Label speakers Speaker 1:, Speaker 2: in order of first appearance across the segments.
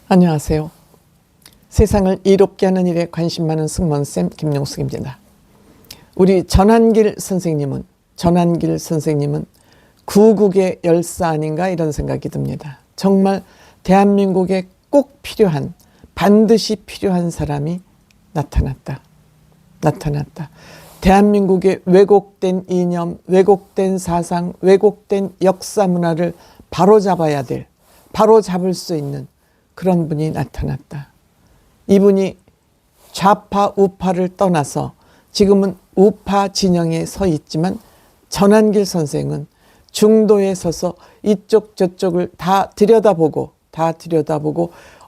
Speaker 1: 안녕하세요. 세상을 이롭게 하는 일에 관심 많은 승무원쌤 김용숙입니다. 우리 전한길 선생님은 구국의 열사 아닌가 이런 생각이 듭니다. 정말 대한민국에 꼭 필요한, 반드시 필요한 사람이 나타났다. 대한민국의 왜곡된 이념, 왜곡된 사상, 왜곡된 역사 문화를 바로잡아야 될, 바로잡을 수 있는 그런 분이 나타났다. 이분이 좌파 우파를 떠나서 지금은 우파 진영에 서 있지만 전한길 선생은 중도에 서서 이쪽 저쪽을 다 들여다보고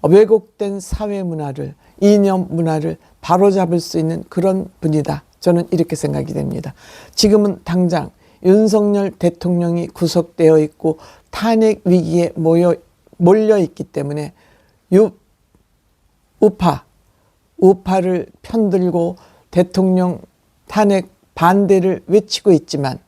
Speaker 1: 왜곡된 사회 문화를, 이념 문화를 바로잡을 수 있는 그런 분이다. 저는 이렇게 생각이 됩니다. 지금은 당장 윤석열 대통령이 구속되어 있고 탄핵 위기에 몰려 있기 때문에 우파를 편들고 대통령 탄핵 반대를 외치고 있지만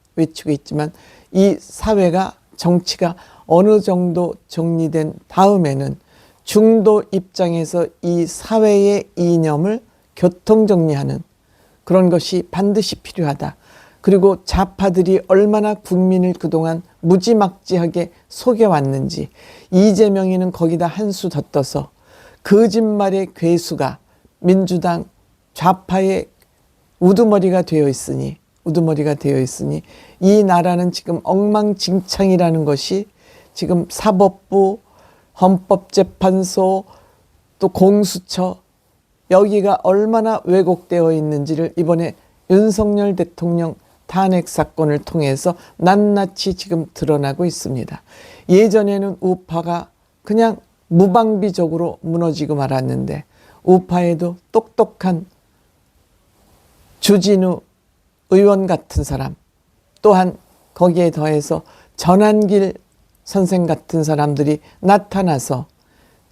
Speaker 1: 이 사회가, 정치가 어느 정도 정리된 다음에는 중도 입장에서 이 사회의 이념을 교통정리하는 그런 것이 반드시 필요하다. 그리고 좌파들이 얼마나 국민을 그동안 무지막지하게 속여왔는지, 이재명이는 거기다 한 수 더 떠서 거짓말의 괴수가 민주당 좌파의 우두머리가 되어 있으니 이 나라는 지금 엉망진창이라는 것이 지금 사법부, 헌법재판소, 또 공수처, 여기가 얼마나 왜곡되어 있는지를 이번에 윤석열 대통령 탄핵 사건을 통해서 낱낱이 지금 드러나고 있습니다. 예전에는 우파가 그냥 무방비적으로 무너지고 말았는데 우파에도 똑똑한 주진우 의원 같은 사람, 또한 거기에 더해서 전한길 선생 같은 사람들이 나타나서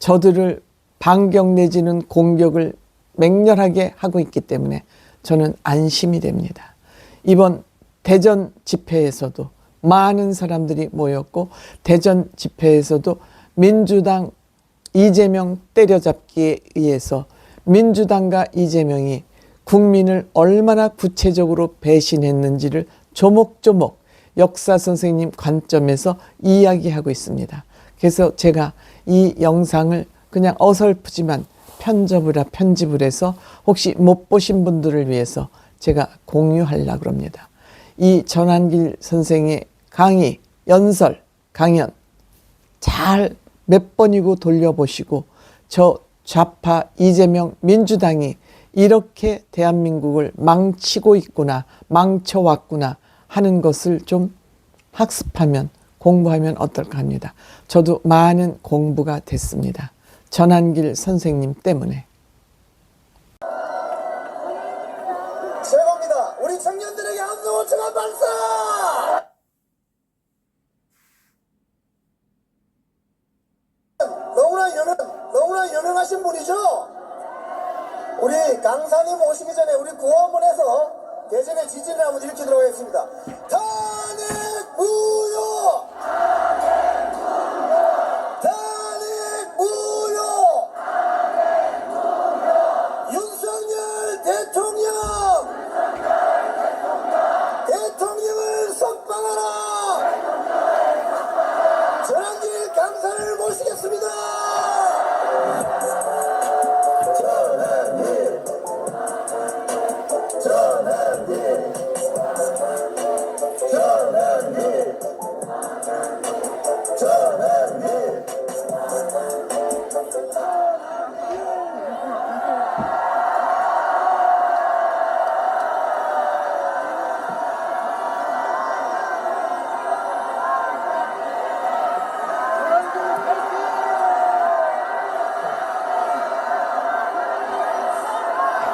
Speaker 1: 저들을 반격 내지는 공격을 맹렬하게 하고 있기 때문에 저는 안심이 됩니다. 이번 대전 집회에서도 많은 사람들이 모였고, 대전 집회에서도 민주당 이재명 때려잡기에 의해서 민주당과 이재명이 국민을 얼마나 구체적으로 배신했는지를 조목조목 역사 선생님 관점에서 이야기하고 있습니다. 그래서 제가 이 영상을 그냥 어설프지만 편집을 해서 혹시 못 보신 분들을 위해서 제가 공유하려고 합니다. 이 전한길 선생의 강의, 연설, 강연 잘 몇 번이고 돌려보시고 저 좌파 이재명 민주당이 이렇게 대한민국을 망치고 있구나, 망쳐왔구나 하는 것을 좀 학습하면, 공부하면 어떨까 합니다. 저도 많은 공부가 됐습니다. 전한길 선생님 때문에.
Speaker 2: 최고입니다. 우리 청년들에게 함성 호청한 발사! 너무나 유명하신 분이죠? 우리 강사님 오시기 전에 우리 구호 한번 해서 대전의 지진을 한번 일으키도록 하겠습니다. 탄핵 무효! 탄핵 무효! 윤석열 대통령을 석방하라! 전한길 강사를 모시겠습니다.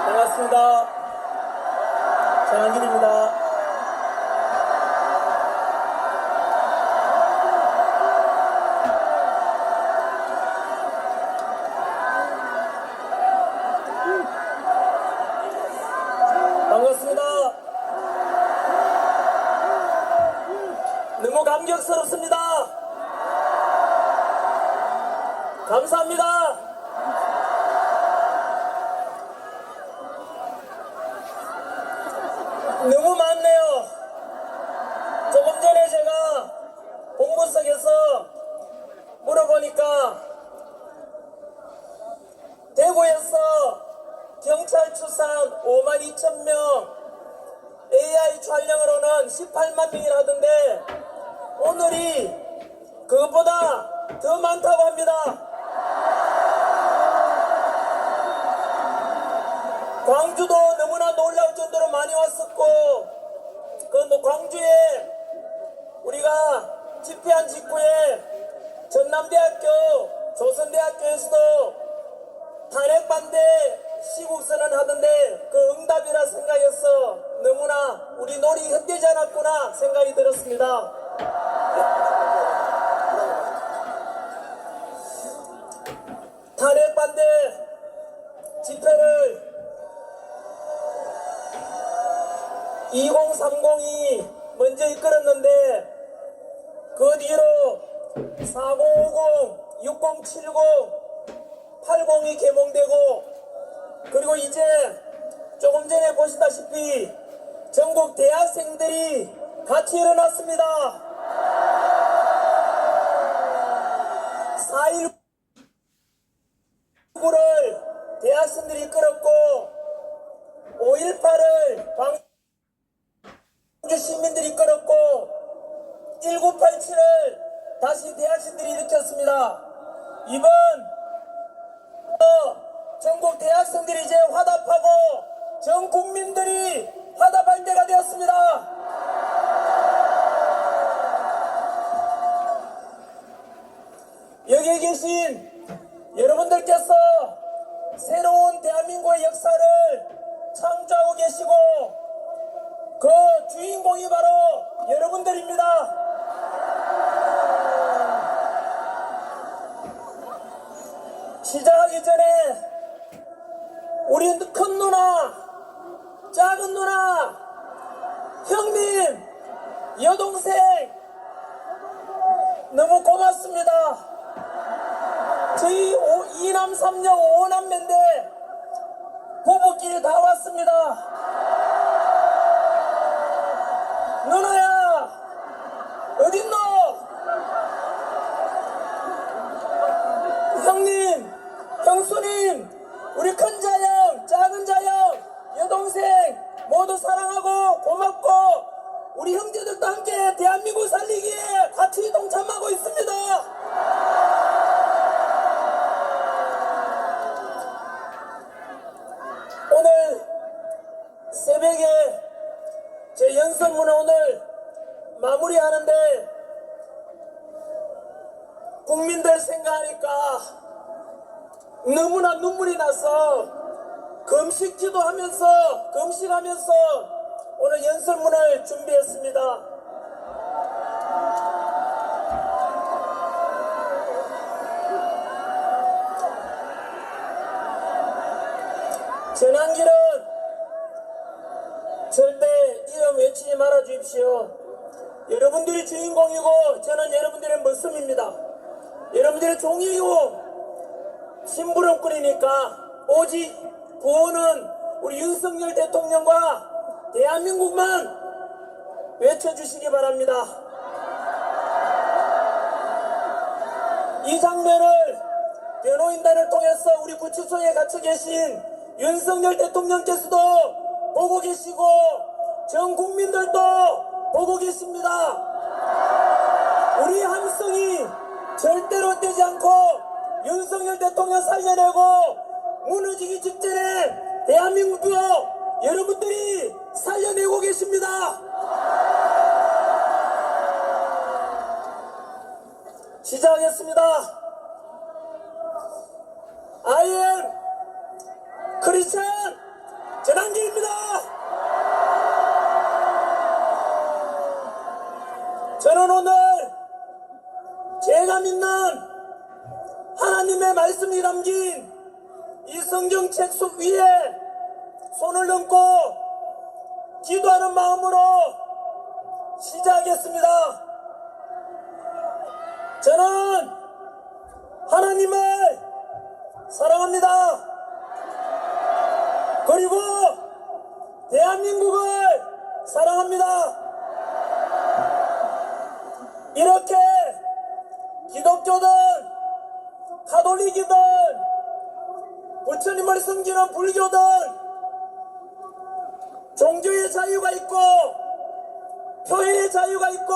Speaker 2: 반갑습니다. 전한길입니다. 반갑습니다. 너무 감격스럽습니다. 감사합니다.
Speaker 3: 보니까 대구에서 경찰 추산 5만 2천 명, AI 촬영으로는 18만 명이라 하던데 오늘이 그것보다 더 많다고 합니다. 광주도 너무나 놀라울 정도로 많이 왔었고, 그 광주에 우리가 집회한 직후에 전남대학교, 조선대학교에서도 탄핵 반대 시국선언 하던데 그 응답이라 생각해서 너무나 우리 놀이 헛되지 않았구나 생각이 들었습니다. 탄핵 반대 집회를 2030이 먼저 이끌었는데 그 뒤로 4050, 6070, 80이 개몽되고 그리고 이제 조금 전에 보시다시피 전국 대학생들이 같이 일어났습니다. 4.19를 대학생들이 이끌었고 5.18을 광주 시민들이 이끌었고 1987을 다시 대학생들이 일으켰습니다. 이번 전국 대학생들이 이제 화답하고 전 국민들이 화답할 때가 되었습니다. 여기에 계신 여러분들께서 새로운 대한민국의 역사를 창조하고 계시고 그 주인공이 바로 여러분들입니다. 시작하기 전에 우리 큰 누나, 작은 누나, 형님, 여동생 너무 고맙습니다. 저희 2남 3녀 5남매인데 부부끼리 다 왔습니다. 누나야 어딨노? 형님, 형수님, 우리 큰 자형, 작은 자형, 여동생 모두 사랑하고 고맙고 우리 형제들도 함께 대한민국 살리기에 같이 동참하고 있습니다. 오늘 새벽에 제 연설문을 오늘 마무리하는데 국민들 생각하니까 너무나 눈물이 나서 금식하면서 오늘 연설문을 준비했습니다. 전환길은 절대 이름 외치지 말아 주십시오. 여러분들이 주인공이고 저는 여러분들의 머슴입니다. 여러분들의 종이고 심부름꾼이니까 오직 구호는 우리 윤석열 대통령과 대한민국만 외쳐주시기 바랍니다. 이 장면을 변호인단을 통해서 우리 구치소에 갇혀 계신 윤석열 대통령께서도 보고 계시고 전 국민들도 보고 계십니다. 우리 함성이 절대로 떼지 않고 윤석열 대통령 살려내고 무너지기 직전에 대한민국도 여러분들이 살려내고 계십니다. 시작하겠습니다. I am 크리스찬 전환길입니다. 저는 오늘 제가 믿는 하나님의 말씀이 담긴 이 성경책 속 위에 손을 얹고 기도하는 마음으로 시작하겠습니다. 저는 하나님을 사랑합니다. 그리고 대한민국을 사랑합니다. 이렇게 기독교든 가톨릭이든 부처님을 섬기는 불교든 종교의 자유가 있고 표현의 자유가 있고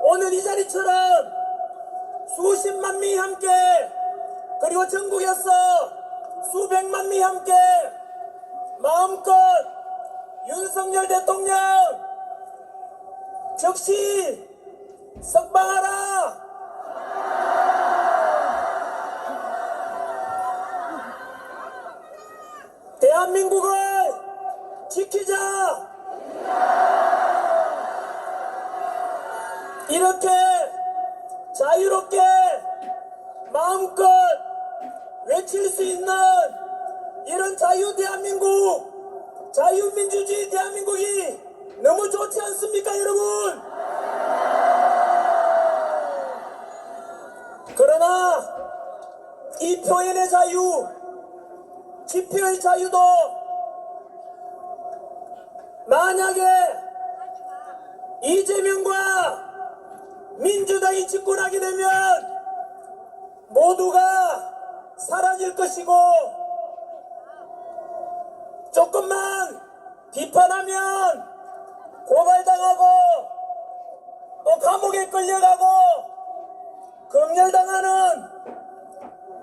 Speaker 3: 오늘 이 자리처럼 수십만 명이 함께 그리고 전국에서 수백만 명이 함께 마음껏 윤석열 대통령 즉시 석방하라. 대한민국을 지키자. 이렇게 자유롭게 마음껏 외칠 수 있는 이런 자유 대한민국, 자유민주주의 대한민국이 너무 좋지 않습니까, 여러분? 그러나 이 표현의 자유, 집회의 자유도 만약에 이재명과 민주당이 집권하게 되면 모두가 사라질 것이고 조금만 비판하면 고발당하고 또 감옥에 끌려가고 검열당하는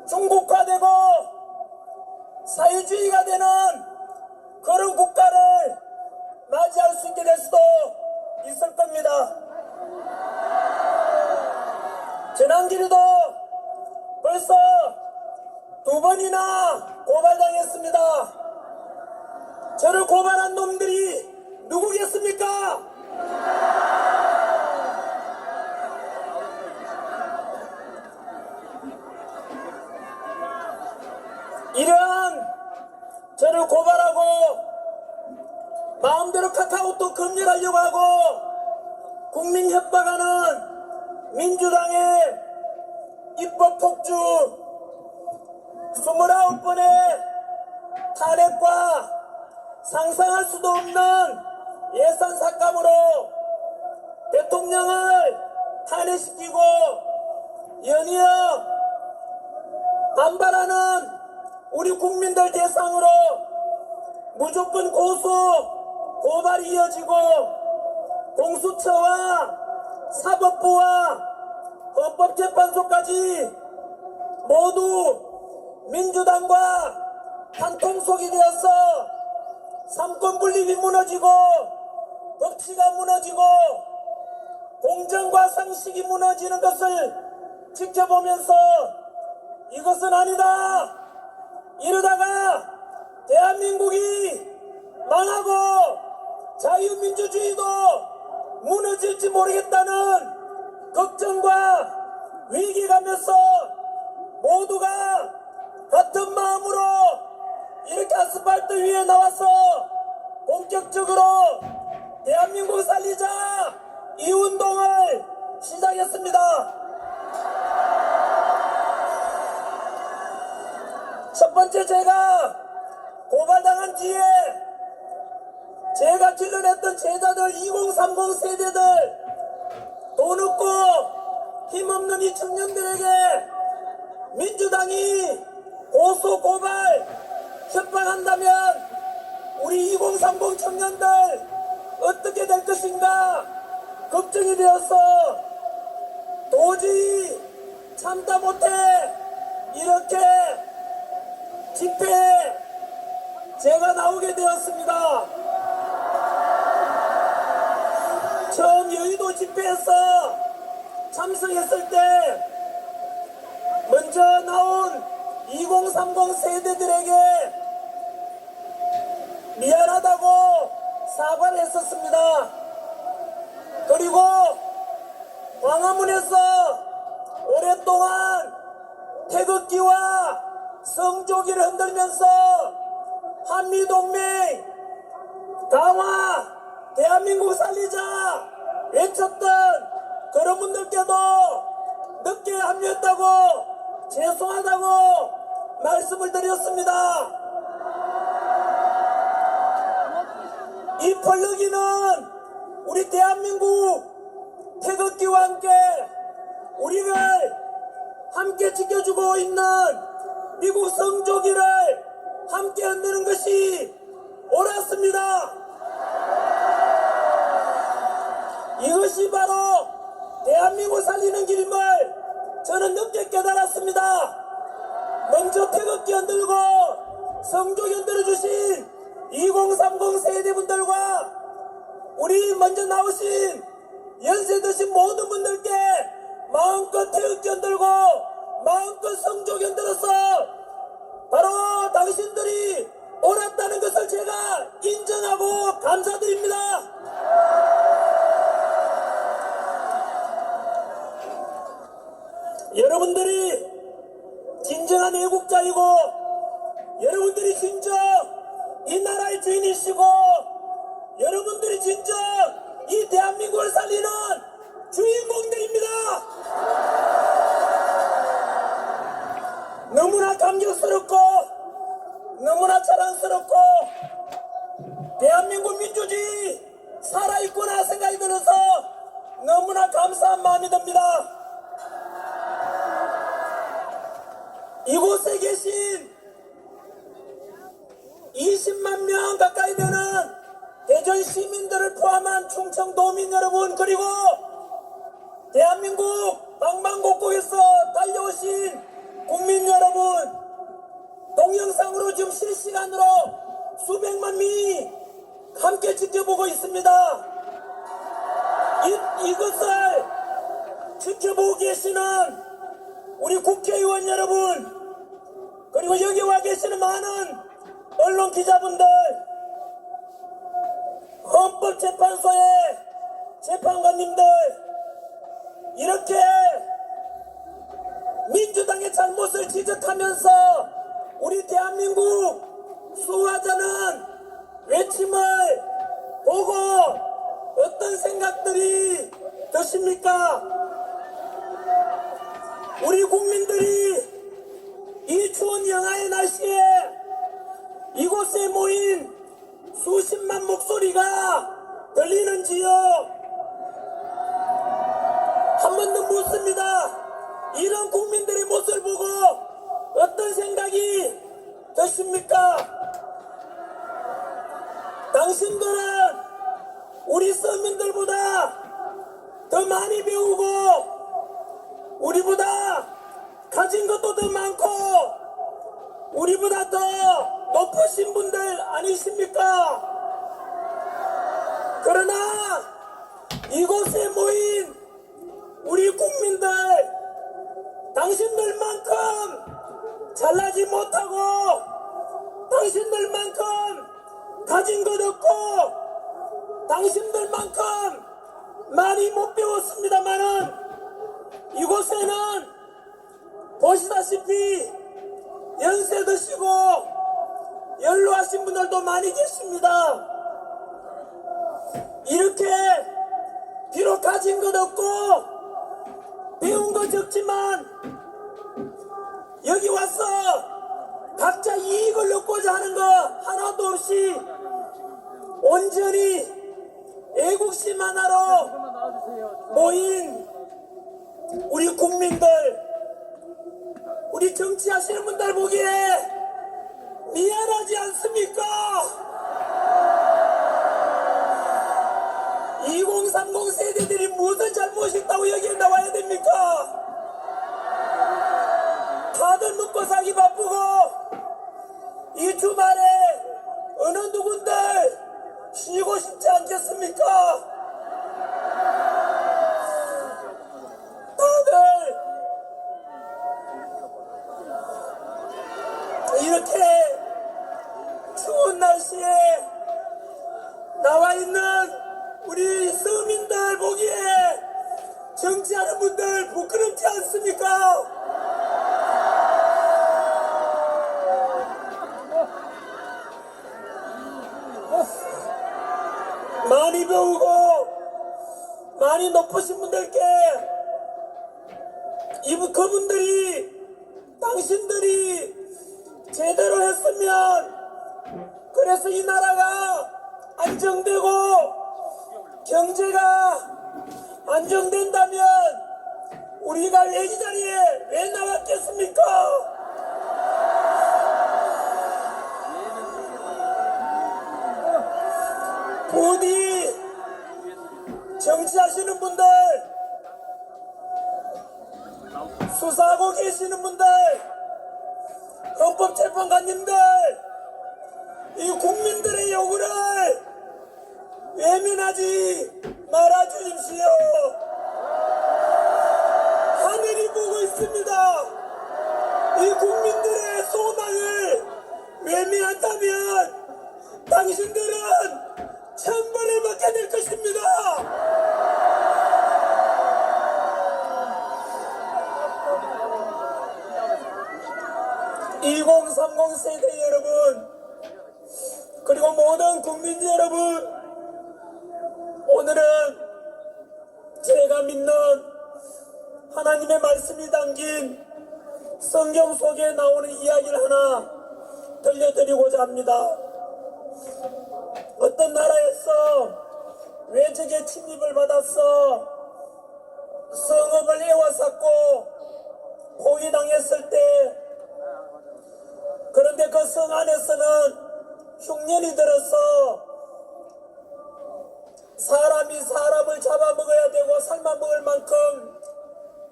Speaker 3: 중국화되고 사회주의가 되는 그런 국가를 맞이할 수 있게 될 수도 있을 겁니다. 지난길에도 벌써 2번이나 고발당했습니다. 저를 고발한 놈들이 누구겠습니까? 이러한 저를 고발하고 마음대로 카카오톡 검열하려고 하고 국민 협박하는 민주당의 입법 폭주 29번의 탄핵과 상상할 수도 없는 예산 삭감으로 대통령을 탄핵시키고 연이어 반발하는 우리 국민들 대상으로 무조건 고소, 고발이 이어지고 공수처와 사법부와 헌법재판소까지 모두 민주당과 한통속이 되어서 삼권 분립이 무너지고 법치가 무너지고 공정과 상식이 무너지는 것을 지켜보면서 이것은 아니다. 이러다가 대한민국이 망하고 자유민주주의도 무너질지 모르겠다는 걱정과 위기감에서 모두가 같은 마음으로 이렇게 아스팔트 위에 나와서 본격적으로 대한민국을 살리자 이 운동을 시작했습니다. 첫 번째, 제가 고발당한 뒤에 제가 길러냈던 제자들 2030 세대들 돈 없고 힘없는 이 청년들에게 민주당이 고소 고발 협박한다면 우리 2030 청년들 어떻게 될 것인가 걱정이 되어서 도저히 참다 못해 이렇게 집회에 제가 나오게 되었습니다. 처음 여의도 집회에서 참석했을 때 먼저 나온 2030 세대들에게 미안하다고 사과를 했었습니다. 그리고 광화문에서 오랫동안 태극기와 성조기를 흔들면서 한미동맹 강화 대한민국 살리자 외쳤던 그런 분들께도 늦게 합류했다고 죄송하다고 말씀을 드렸습니다. 이 펄럭이는 우리 대한민국 태극기와 함께 우리를 함께 지켜주고 있는 미국 성조기를 함께 흔드는 것이 옳았습니다. 이것이 바로 대한민국 살리는 길임을 저는 늦게 깨달았습니다. 먼저 태극기 흔들고 성조기 흔들어주신 2030 세대분들과 우리 먼저 나오신 연세 드신 모든 분들께 마음껏 태극기 흔들고 마음껏 성조기 흔들어서 바로 당신들이 옳았다는 것을 제가 인정하고 감사드립니다. 여러분들이 진정한 애국자이고 여러분들이 진정 이 나라의 주인이시고 여러분들이 진정 이 대한민국을 살리는 주인공들입니다. 너무나 감격스럽고 너무나 자랑스럽고 대한민국 민주주의 살아있구나 생각이 들어서 너무나 감사한 마음이 듭니다. 이곳에 계신 20만 명 가까이 되는 대전 시민들을 포함한 충청도민 여러분, 그리고 대한민국 방방곡곡에서 달려오신 국민 여러분, 동영상으로 지금 실시간으로 수백만 명이 함께 지켜보고 있습니다. 이것을 지켜보고 계시는 우리 국회의원 여러분, 그리고 여기 와 계시는 많은 언론 기자분들, 헌법재판소의 재판관님들, 이렇게 민주당의 잘못을 지적하면서 우리 대한민국 수호하자는 외침을 보고 어떤 생각들이 드십니까? 우리 국민들이 이 추운 영하의 날씨에 이곳에 모인 수십만 목소리가 들리는지요? 한 번 더 묻습니다. 이런 국민들의 모습을 보고 어떤 생각이 드십니까? 당신들은 우리 서민들보다 더 많이 배우고 우리보다 가진 것도 더 많고 우리보다 더 높으신 분들 아니십니까? 그러나 이곳에 모인 우리 국민들, 당신들만큼 잘나지 못하고 당신들만큼 가진 것 없고 당신들만큼 많이 못 배웠습니다마는 이곳에는 보시다시피 연세 드시고 연로하신 분들도 많이 계십니다. 이렇게 비록 가진 것 없고 배운 것 적지만 여기 와서 각자 이익을 얻고자 하는 거 하나도 없이 온전히 애국심 하나로 모인 우리 국민들, 우리 정치하시는 분들 보기에 미안하지 않습니까? 2030 세대들이 무슨 잘못이 있다고 여기에 나와야 됩니까? 다들 먹고 살기 바쁘고 이 주말에 어느 누군들 쉬고 싶지 않겠습니까? 다들 이렇게 추운 날씨에 나와 있는 우리 서민들 보기에 정치하는 분들 부끄럽지 않습니까? 많이 배우고 많이 높으신 분들께 그분들이 당신들이 제대로 했으면 그래서 이 나라가 안정되고 경제가 안정된다면 우리가 왜 이 자리에 왜 나와 하시는 분들, 헌법재판관님들, 이 국민들의 요구를 외면하지 말아 주십시오. 하늘이 보고 있습니다. 이 국민들의 소망을 외면한다면 당신들은 천벌을 받게 될 것입니다. 2030 세대 여러분, 그리고 모든 국민 여러분, 오늘은 제가 믿는 하나님의 말씀이 담긴 성경 속에 나오는 이야기를 하나 들려드리고자 합니다. 어떤 나라에서 외적의 침입을 받아서 성읍을 에워쌌고 포위당했을 때, 그런데 그 성 안에서는 흉년이 들어서 사람이 사람을 잡아먹어야 되고 삶아 먹을 만큼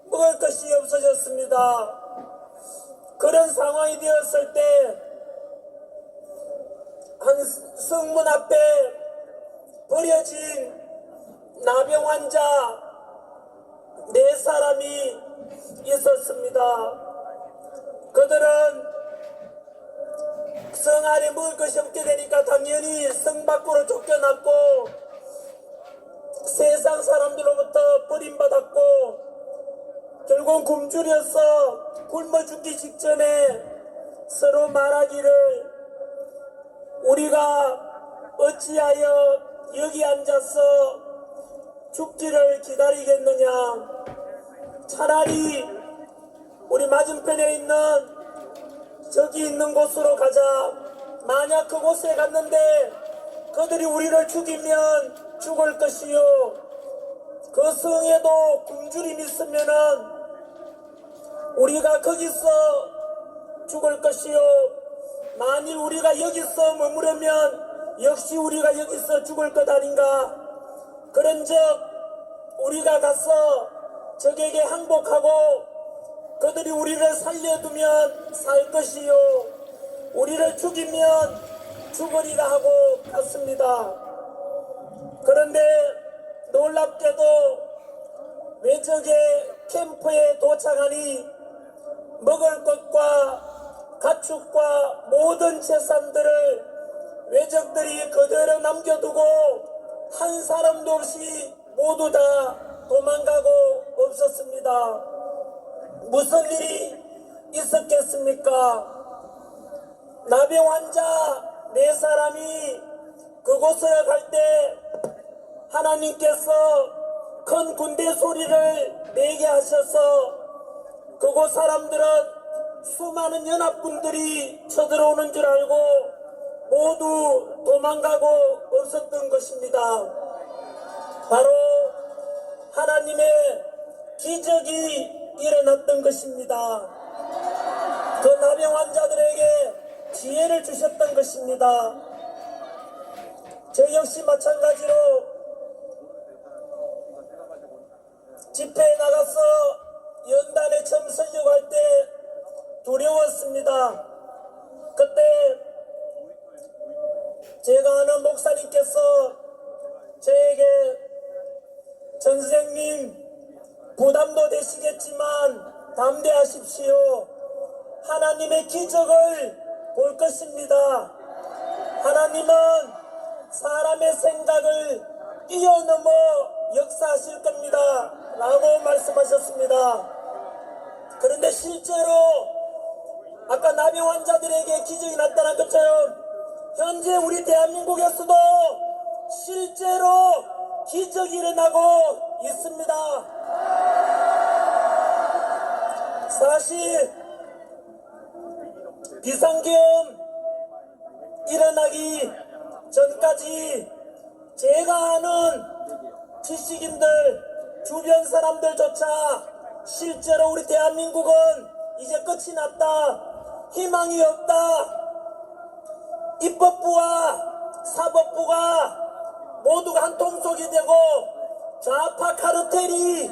Speaker 3: 먹을 것이 없어졌습니다. 그런 상황이 되었을 때 한 성문 앞에 버려진 나병 환자 4사람이 있었습니다. 그들은 성 안에 먹을 것이 없게 되니까 당연히 성 밖으로 쫓겨났고 세상 사람들로부터 버림받았고 결국 굶주려서 굶어 죽기 직전에 서로 말하기를, 우리가 어찌하여 여기 앉아서 죽기를 기다리겠느냐, 차라리 우리 맞은편에 있는 저기 있는 곳으로 가자. 만약 그곳에 갔는데 그들이 우리를 죽이면 죽을 것이요, 그 성에도 굶주림이 있으면은 우리가 거기서 죽을 것이요, 만일 우리가 여기서 머무르면 역시 우리가 여기서 죽을 것 아닌가. 그런즉 우리가 가서 적에게 항복하고 그들이 우리를 살려두면 살 것이요, 우리를 죽이면 죽으리라 하고 갔습니다. 그런데 놀랍게도 외적의 캠프에 도착하니 먹을 것과 가축과 모든 재산들을 외적들이 그대로 남겨두고 한 사람도 없이 모두 다 도망가고 없었습니다. 무슨 일이 있었겠습니까? 나병 환자 4사람이 그곳에 갈 때 하나님께서 큰 군대 소리를 내게 하셔서 그곳 사람들은 수많은 연합군들이 쳐들어오는 줄 알고 모두 도망가고 없었던 것입니다. 바로 하나님의 기적이 일어났던 것입니다. 그 나병 환자들에게 지혜를 주셨던 것입니다. 저 역시 마찬가지로 집회에 나가서 연단에 처음 서려고 할 때 두려웠습니다. 그때 제가 아는 목사님께서 저에게, 전 선생님 부담도 되시겠지만 담대하십시오. 하나님의 기적을 볼 것입니다. 하나님은 사람의 생각을 뛰어넘어 역사하실 겁니다 라고 말씀하셨습니다. 그런데 실제로 아까 나병 환자들에게 기적이 나타난 것처럼 현재 우리 대한민국에서도 실제로 기적이 일어나고 있습니다. 사실 비상계엄 일어나기 전까지 제가 아는 지식인들, 주변 사람들조차 실제로 우리 대한민국은 이제 끝이 났다, 희망이 없다, 입법부와 사법부가 모두가 한 통속이 되고 좌파 카르텔이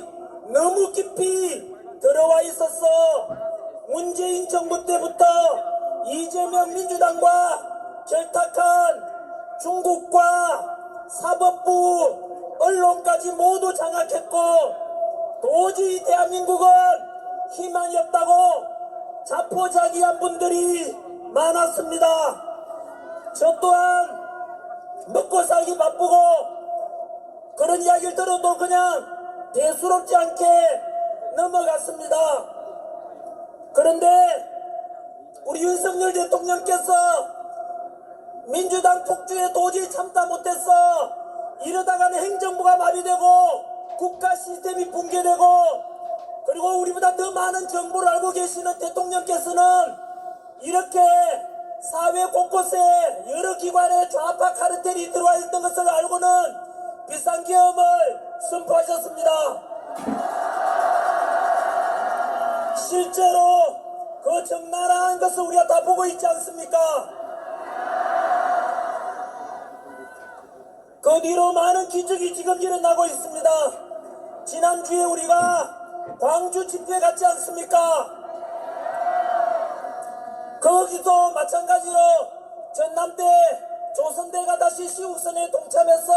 Speaker 3: 너무 깊이 들어와 있어서 문재인 정부 때부터 이재명 민주당과 결탁한 중국과 사법부, 언론까지 모두 장악했고 도저히 대한민국은 희망이 없다고 자포자기한 분들이 많았습니다. 저 또한 먹고 살기 바쁘고 그런 이야기를 들어도 그냥 대수롭지 않게 넘어갔습니다. 그런데 우리 윤석열 대통령께서 민주당 폭주에 도저히 참다 못해서 이러다가는 행정부가 마비되고 국가 시스템이 붕괴되고 그리고 우리보다 더 많은 정보를 알고 계시는 대통령께서는 이렇게 사회 곳곳에 여러 기관에 좌파 카르텔이 들어와 있던 것을 알고는 비상계엄을 선포하셨습니다. 실제로 그 적나라한 것을 우리가 다 보고 있지 않습니까? 그 뒤로 많은 기적이 지금 일어나고 있습니다. 지난주에 우리가 광주 집회 갔지 않습니까? 거기도 마찬가지로 전남대 조선대가 다시 시국선에 동참해서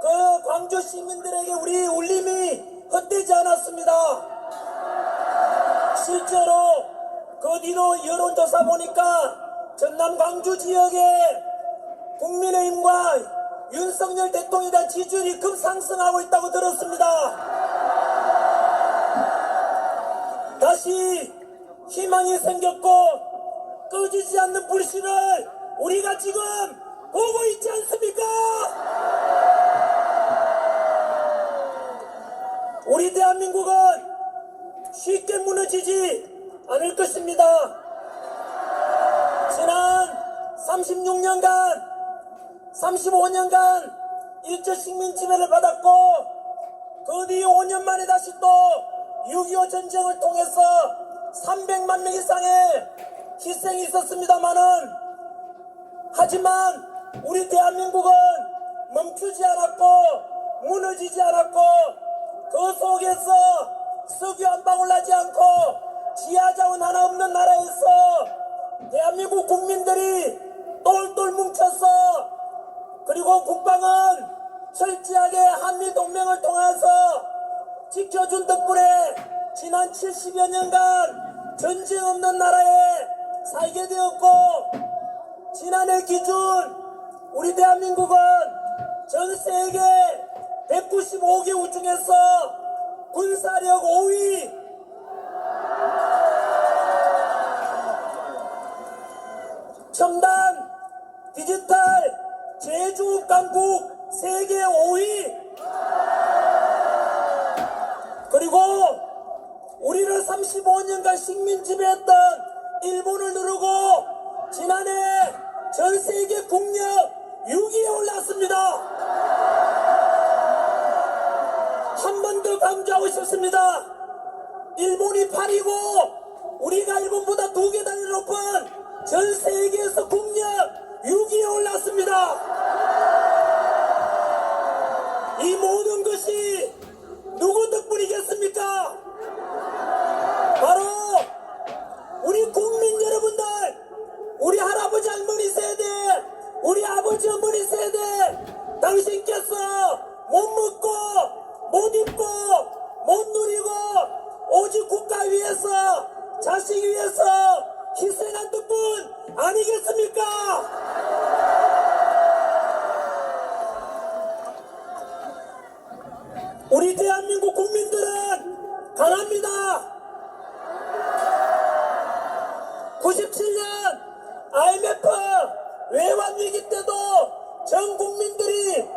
Speaker 3: 그 광주 시민들에게 우리 울림이 헛되지 않았습니다. 실제로 그 뒤로 여론조사 보니까 전남 광주 지역에 국민의힘과 윤석열 대통령에 대한 지지율이 급상승하고 있다고 들었습니다. 다시 희망이 생겼고 꺼지지 않는 불씨를 우리가 지금 보고 있지 않습니까? 우리 대한민국은 쉽게 무너지지 않을 것입니다. 지난 36년간 35년간 일제 식민지배를 받았고 그 뒤 5년 만에 다시 또 6.25 전쟁을 통해서 300만 명 이상의 희생이 있었습니다마는 하지만 우리 대한민국은 멈추지 않았고 무너지지 않았고 그 속에서 석유 한 방울 나지 않고 지하자원 하나 없는 나라에서 대한민국 국민들이 똘똘 뭉쳐서 그리고 국방은 철저하게 한미동맹을 통해서 지켜준 덕분에 지난 70여 년간 전쟁 없는 나라에 살게 되었고 지난해 기준 우리 대한민국은 전 세계 195개국 중에서 군사력 5위 첨단 디지털 제조업 강국 세계 5위 그리고 우리를 35년간 식민 지배했던 일본을 누르고 지난해 전 세계 국력 6위에 올랐습니다. 한 번 더 강조하고 싶습니다. 일본이 8위고 우리가 일본보다 2개 단위 높은 전 세계에서 국력 6위에 올랐습니다. 이 모든 것이 누구 덕분이겠습니까? 바로 우리 국민 여러분들, 우리 할아버지 할머니 세대, 우리 아버지 어머니 세대, 당신께서 못 먹고 못 입고 못 누리고 오직 국가 위해서 자식 위해서 희생한 덕분 아니겠습니까? 우리 대한민국 국민들은 강합니다. 97년 IMF 외환위기 때도 전 국민들이